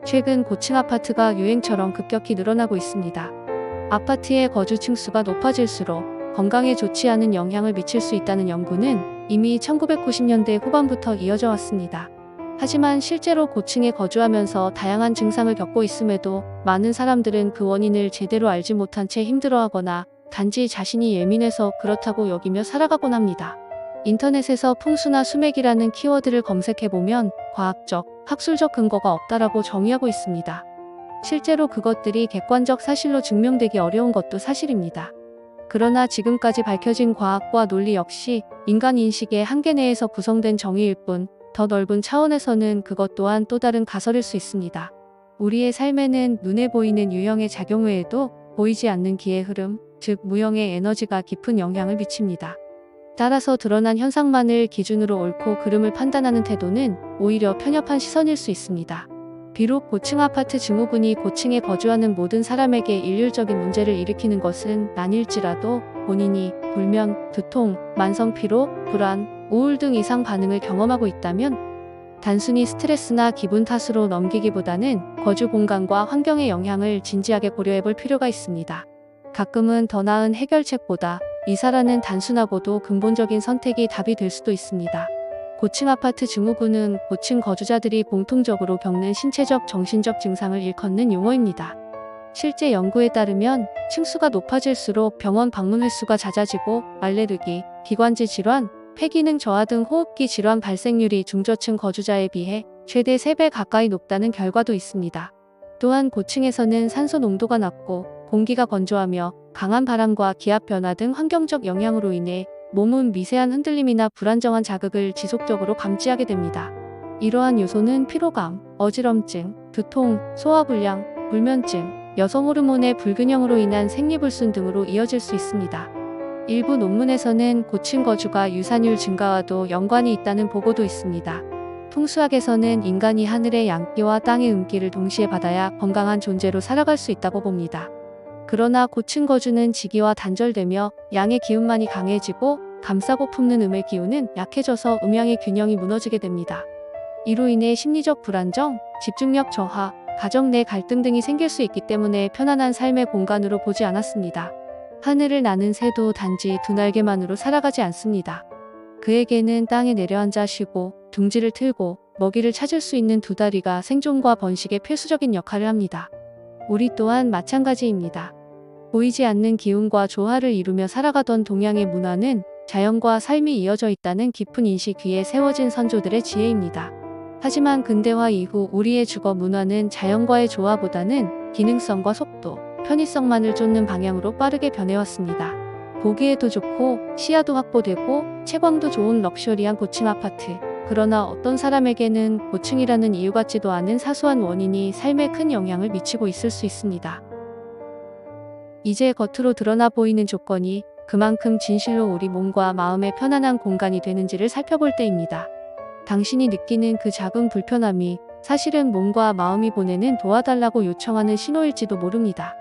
최근 고층 아파트가 유행처럼 급격히 늘어나고 있습니다. 아파트의 거주 층수가 높아질수록 건강에 좋지 않은 영향을 미칠 수 있다는 연구는 이미 1990년대 후반부터 이어져 왔습니다. 하지만 실제로 고층에 거주하면서 다양한 증상을 겪고 있음에도 많은 사람들은 그 원인을 제대로 알지 못한 채 힘들어하거나 단지 자신이 예민해서 그렇다고 여기며 살아가곤 합니다. 인터넷에서 풍수나 수맥이라는 키워드를 검색해보면 과학적, 학술적 근거가 없다라고 정의하고 있습니다. 실제로 그것들이 객관적 사실로 증명되기 어려운 것도 사실입니다. 그러나 지금까지 밝혀진 과학과 논리 역시 인간 인식의 한계 내에서 구성된 정의일 뿐, 더 넓은 차원에서는 그것 또한 또 다른 가설일 수 있습니다. 우리의 삶에는 눈에 보이는 유형의 작용 외에도 보이지 않는 기의 흐름, 즉 무형의 에너지가 깊은 영향을 미칩니다. 따라서 드러난 현상만을 기준으로 옳고 그름을 판단하는 태도는 오히려 편협한 시선일 수 있습니다. 비록 고층 아파트 증후군이 고층에 거주하는 모든 사람에게 일률적인 문제를 일으키는 것은 아닐지라도 본인이 불면, 두통, 만성 피로, 불안, 우울 등 이상 반응을 경험하고 있다면 단순히 스트레스나 기분 탓으로 넘기기보다는 거주 공간과 환경의 영향을 진지하게 고려해 볼 필요가 있습니다. 가끔은 더 나은 해결책보다 이사라는 단순하고도 근본적인 선택이 답이 될 수도 있습니다. 고층 아파트 증후군은 고층 거주자들이 공통적으로 겪는 신체적, 정신적 증상을 일컫는 용어입니다. 실제 연구에 따르면 층수가 높아질수록 병원 방문 횟수가 잦아지고 알레르기, 기관지 질환, 폐기능 저하 등 호흡기 질환 발생률이 중저층 거주자에 비해 최대 3배 가까이 높다는 결과도 있습니다. 또한 고층에서는 산소 농도가 낮고 공기가 건조하며 강한 바람과 기압 변화 등 환경적 영향으로 인해 몸은 미세한 흔들림이나 불안정한 자극을 지속적으로 감지하게 됩니다. 이러한 요소는 피로감, 어지럼증, 두통, 소화불량, 불면증, 여성 호르몬의 불균형으로 인한 생리불순 등으로 이어질 수 있습니다. 일부 논문에서는 고층 거주가 유산율 증가와도 연관이 있다는 보고도 있습니다. 풍수학에서는 인간이 하늘의 양기와 땅의 음기를 동시에 받아야 건강한 존재로 살아갈 수 있다고 봅니다. 그러나 고층 거주는 지기와 단절되며 양의 기운만이 강해지고 감싸고 품는 음의 기운은 약해져서 음양의 균형이 무너지게 됩니다. 이로 인해 심리적 불안정, 집중력 저하, 가정 내 갈등 등이 생길 수 있기 때문에 편안한 삶의 공간으로 보지 않았습니다. 하늘을 나는 새도 단지 두 날개만으로 살아가지 않습니다. 그에게는 땅에 내려앉아 쉬고 둥지를 틀고 먹이를 찾을 수 있는 두 다리가 생존과 번식의 필수적인 역할을 합니다. 우리 또한 마찬가지입니다. 보이지 않는 기운과 조화를 이루며 살아가던 동양의 문화는 자연과 삶이 이어져 있다는 깊은 인식 위에 세워진 선조들의 지혜입니다. 하지만 근대화 이후 우리의 주거 문화는 자연과의 조화보다는 기능성과 속도, 편의성만을 쫓는 방향으로 빠르게 변해왔습니다. 보기에도 좋고 시야도 확보되고 채광도 좋은 럭셔리한 고층 아파트. 그러나 어떤 사람에게는 고층이라는 이유 같지도 않은 사소한 원인이 삶에 큰 영향을 미치고 있을 수 있습니다. 이제 겉으로 드러나 보이는 조건이 그만큼 진실로 우리 몸과 마음의 편안한 공간이 되는지를 살펴볼 때입니다. 당신이 느끼는 그 작은 불편함이 사실은 몸과 마음이 보내는 도와달라고 요청하는 신호일지도 모릅니다.